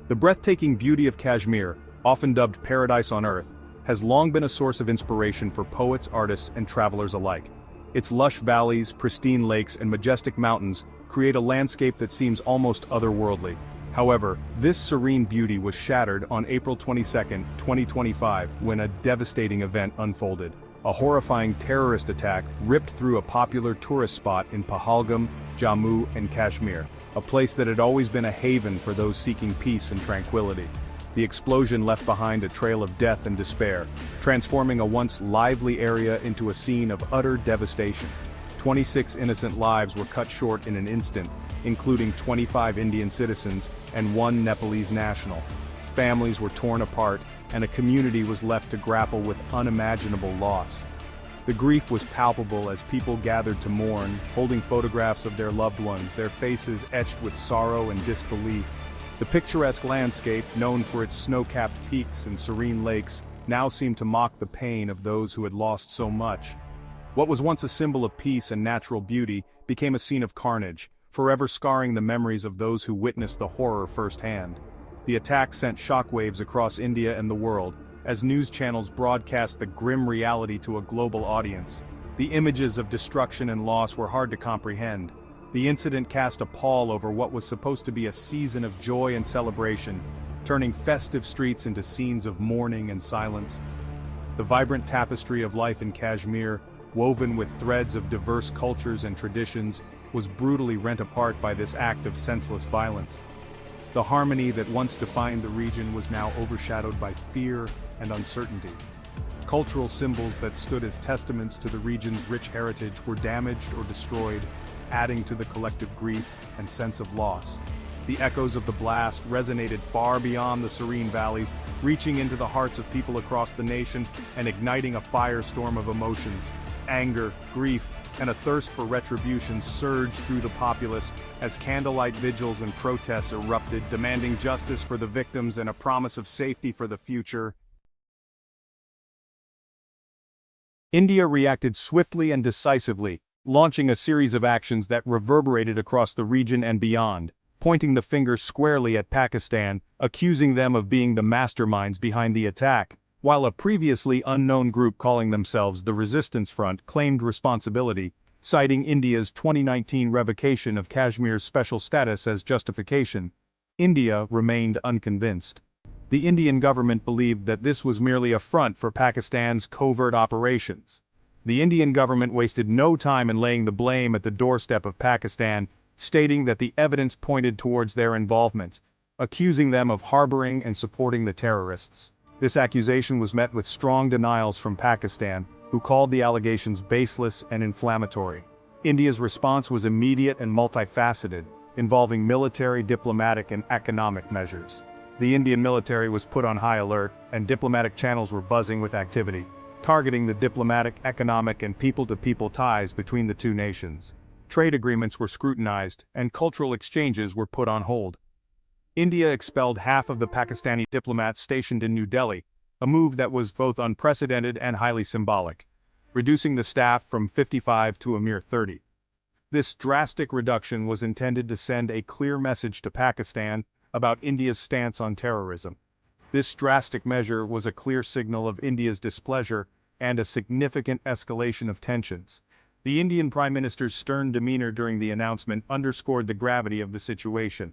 The breathtaking beauty of Kashmir, often dubbed paradise on earth, has long been a source of inspiration for poets, artists, and travelers alike. Its lush valleys, pristine lakes, and majestic mountains create a landscape that seems almost otherworldly. However, this serene beauty was shattered on April 22, 2025, when a devastating event unfolded. A horrifying terrorist attack ripped through a popular tourist spot in Pahalgam, Jammu and Kashmir, a place that had always been a haven for those seeking peace and tranquility. The explosion left behind a trail of death and despair, transforming a once lively area into a scene of utter devastation. 26 innocent lives were cut short in an instant, including 25 Indian citizens and 1 Nepalese national. Families were torn apart, and a community was left to grapple with unimaginable loss. The grief was palpable as people gathered to mourn, holding photographs of their loved ones, their faces etched with sorrow and disbelief. The picturesque landscape, known for its snow-capped peaks and serene lakes, now seemed to mock the pain of those who had lost so much. What was once a symbol of peace and natural beauty became a scene of carnage, forever scarring the memories of those who witnessed the horror firsthand. The attack sent shockwaves across India and the world, as news channels broadcast the grim reality to a global audience. The images of destruction and loss were hard to comprehend. The incident cast a pall over what was supposed to be a season of joy and celebration, turning festive streets into scenes of mourning and silence. The vibrant tapestry of life in Kashmir, woven with threads of diverse cultures and traditions, was brutally rent apart by this act of senseless violence. The harmony that once defined the region was now overshadowed by fear and uncertainty. Cultural symbols that stood as testaments to the region's rich heritage were damaged or destroyed, adding to the collective grief and sense of loss. The echoes of the blast resonated far beyond the serene valleys, reaching into the hearts of people across the nation and igniting a firestorm of emotions. Anger, grief, and a thirst for retribution surged through the populace as candlelight vigils and protests erupted, demanding justice for the victims and a promise of safety for the future. India reacted swiftly and decisively, launching a series of actions that reverberated across the region and beyond, pointing the finger squarely at Pakistan, accusing them of being the masterminds behind the attack, while a previously unknown group calling themselves the Resistance Front claimed responsibility, citing India's 2019 revocation of Kashmir's special status as justification. India remained unconvinced. The Indian government believed that this was merely a front for Pakistan's covert operations. The Indian government wasted no time in laying the blame at the doorstep of Pakistan, stating that the evidence pointed towards their involvement, accusing them of harboring and supporting the terrorists. This accusation was met with strong denials from Pakistan, who called the allegations baseless and inflammatory. India's response was immediate and multifaceted, involving military, diplomatic, and economic measures. The Indian military was put on high alert, and diplomatic channels were buzzing with activity, targeting the diplomatic, economic, and people-to-people ties between the two nations. Trade agreements were scrutinized, and cultural exchanges were put on hold. India expelled half of the Pakistani diplomats stationed in New Delhi, a move that was both unprecedented and highly symbolic, reducing the staff from 55 to a mere 30. This drastic reduction was intended to send a clear message to Pakistan about India's stance on terrorism. This drastic measure was a clear signal of India's displeasure and a significant escalation of tensions. The Indian Prime Minister's stern demeanor during the announcement underscored the gravity of the situation.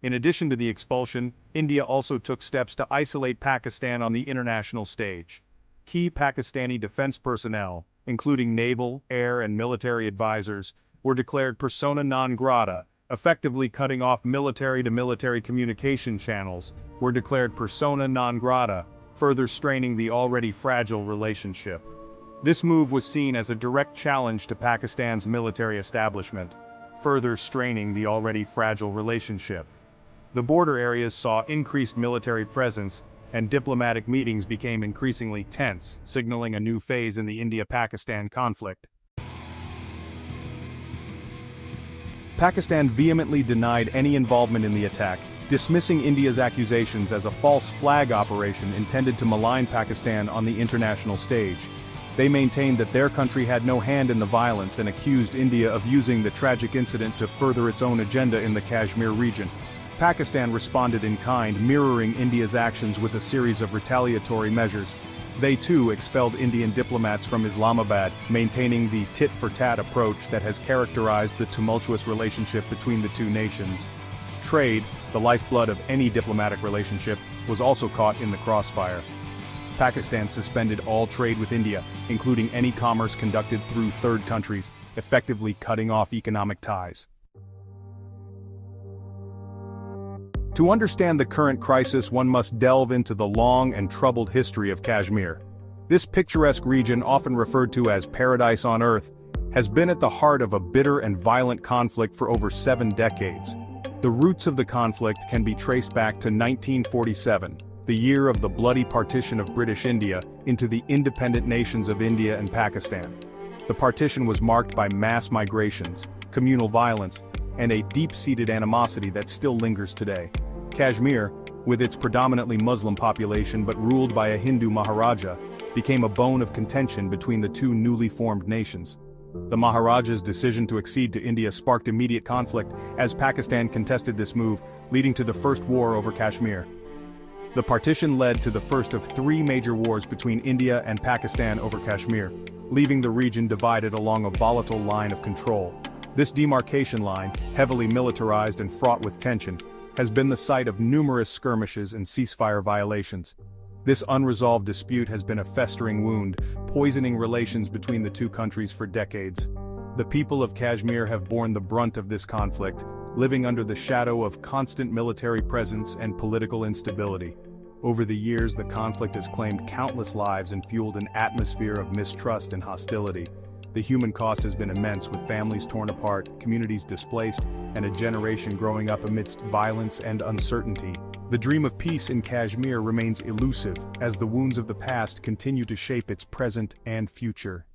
In addition to the expulsion, India also took steps to isolate Pakistan on the international stage. Key Pakistani defense personnel, including naval, air, and military advisors, were declared persona non grata, effectively cutting off military-to-military communication channels, were declared persona non grata, further straining the already fragile relationship. This move was seen as a direct challenge to Pakistan's military establishment, further straining the already fragile relationship. The border areas saw increased military presence, and diplomatic meetings became increasingly tense, signaling a new phase in the India-Pakistan conflict. Pakistan vehemently denied any involvement in the attack, dismissing India's accusations as a false flag operation intended to malign Pakistan on the international stage. They maintained that their country had no hand in the violence and accused India of using the tragic incident to further its own agenda in the Kashmir region. Pakistan responded in kind, mirroring India's actions with a series of retaliatory measures. They too expelled Indian diplomats from Islamabad, maintaining the tit-for-tat approach that has characterized the tumultuous relationship between the two nations. Trade, the lifeblood of any diplomatic relationship, was also caught in the crossfire. Pakistan suspended all trade with India, including any commerce conducted through third countries, effectively cutting off economic ties. To understand the current crisis, one must delve into the long and troubled history of Kashmir. This picturesque region, often referred to as paradise on earth, has been at the heart of a bitter and violent conflict for over 7 decades. The roots of the conflict can be traced back to 1947, the year of the bloody partition of British India into the independent nations of India and Pakistan. The partition was marked by mass migrations, communal violence, and a deep-seated animosity that still lingers today. Kashmir, with its predominantly Muslim population but ruled by a Hindu Maharaja, became a bone of contention between the two newly formed nations. The Maharaja's decision to accede to India sparked immediate conflict as Pakistan contested this move, leading to the First War over Kashmir. The partition led to the first of 3 major wars between India and Pakistan over Kashmir, leaving the region divided along a volatile line of control. This demarcation line, heavily militarized and fraught with tension, has been the site of numerous skirmishes and ceasefire violations. This unresolved dispute has been a festering wound, poisoning relations between the two countries for decades. The people of Kashmir have borne the brunt of this conflict, living under the shadow of constant military presence and political instability. Over the years, the conflict has claimed countless lives and fueled an atmosphere of mistrust and hostility. The human cost has been immense, with families torn apart, communities displaced, and a generation growing up amidst violence and uncertainty. The dream of peace in Kashmir remains elusive, as the wounds of the past continue to shape its present and future.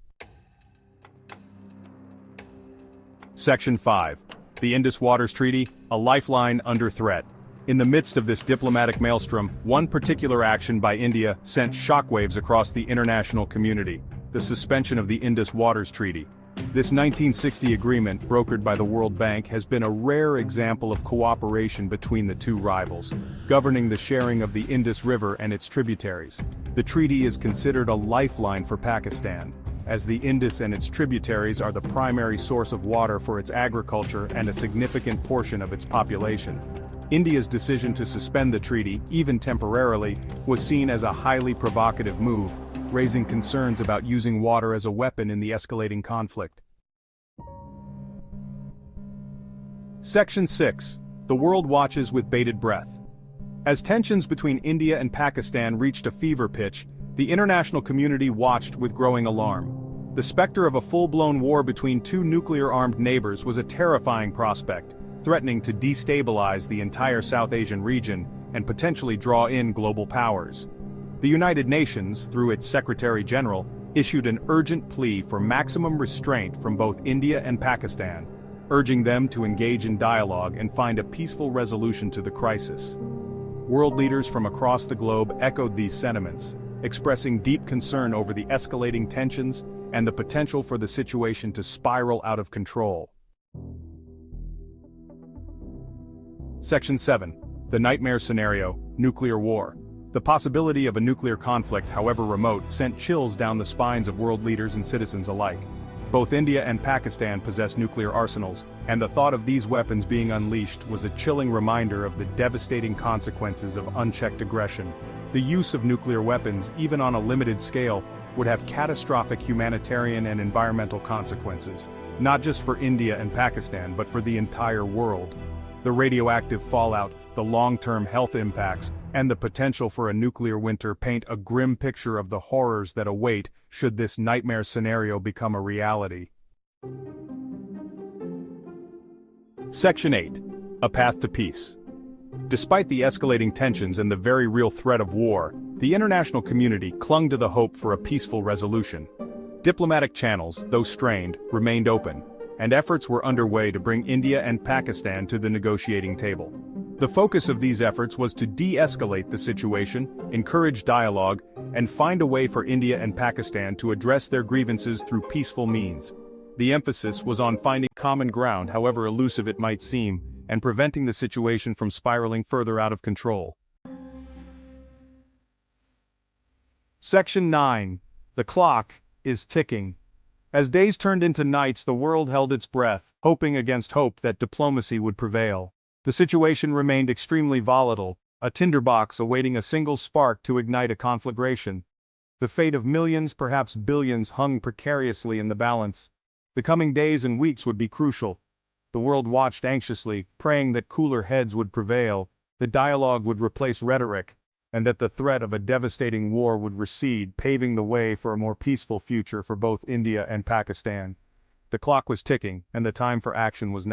Section 5. The Indus Waters Treaty, a lifeline under threat. In the midst of this diplomatic maelstrom, one particular action by India sent shockwaves across the international community: the suspension of the Indus Waters Treaty. This 1960 agreement, brokered by the World Bank, has been a rare example of cooperation between the two rivals, governing the sharing of the Indus River and its tributaries. The treaty is considered a lifeline for Pakistan, as the Indus and its tributaries are the primary source of water for its agriculture and a significant portion of its population. India's decision to suspend the treaty, even temporarily, was seen as a highly provocative move, raising concerns about using water as a weapon in the escalating conflict. Section 6. The world watches with bated breath. As tensions between India and Pakistan reached a fever pitch, the international community watched with growing alarm. The specter of a full-blown war between two nuclear-armed neighbors was a terrifying prospect, threatening to destabilize the entire South Asian region and potentially draw in global powers. The United Nations, through its Secretary General, issued an urgent plea for maximum restraint from both India and Pakistan, urging them to engage in dialogue and find a peaceful resolution to the crisis. World leaders from across the globe echoed these sentiments, expressing deep concern over the escalating tensions and the potential for the situation to spiral out of control. Section 7. The Nightmare Scenario, Nuclear War. The possibility of a nuclear conflict, however remote, sent chills down the spines of world leaders and citizens alike. Both India and Pakistan possess nuclear arsenals, and the thought of these weapons being unleashed was a chilling reminder of the devastating consequences of unchecked aggression. The use of nuclear weapons, even on a limited scale, would have catastrophic humanitarian and environmental consequences, not just for India and Pakistan but for the entire world. The radioactive fallout, the long-term health impacts, and the potential for a nuclear winter paint a grim picture of the horrors that await should this nightmare scenario become a reality. Section 8. A Path to Peace. Despite the escalating tensions and the very real threat of war, the international community clung to the hope for a peaceful resolution. Diplomatic channels, though strained, remained open, and efforts were underway to bring India and Pakistan to the negotiating table. The focus of these efforts was to de-escalate the situation, encourage dialogue, and find a way for India and Pakistan to address their grievances through peaceful means. The emphasis was on finding common ground, however elusive it might seem, and preventing the situation from spiraling further out of control. Section 9. The clock is ticking. As days turned into nights, the world held its breath, hoping against hope that diplomacy would prevail. The situation remained extremely volatile, a tinderbox awaiting a single spark to ignite a conflagration. The fate of millions, perhaps billions, hung precariously in the balance. The coming days and weeks would be crucial. The world watched anxiously, praying that cooler heads would prevail, that dialogue would replace rhetoric, and that the threat of a devastating war would recede, paving the way for a more peaceful future for both India and Pakistan. The clock was ticking, and the time for action was now.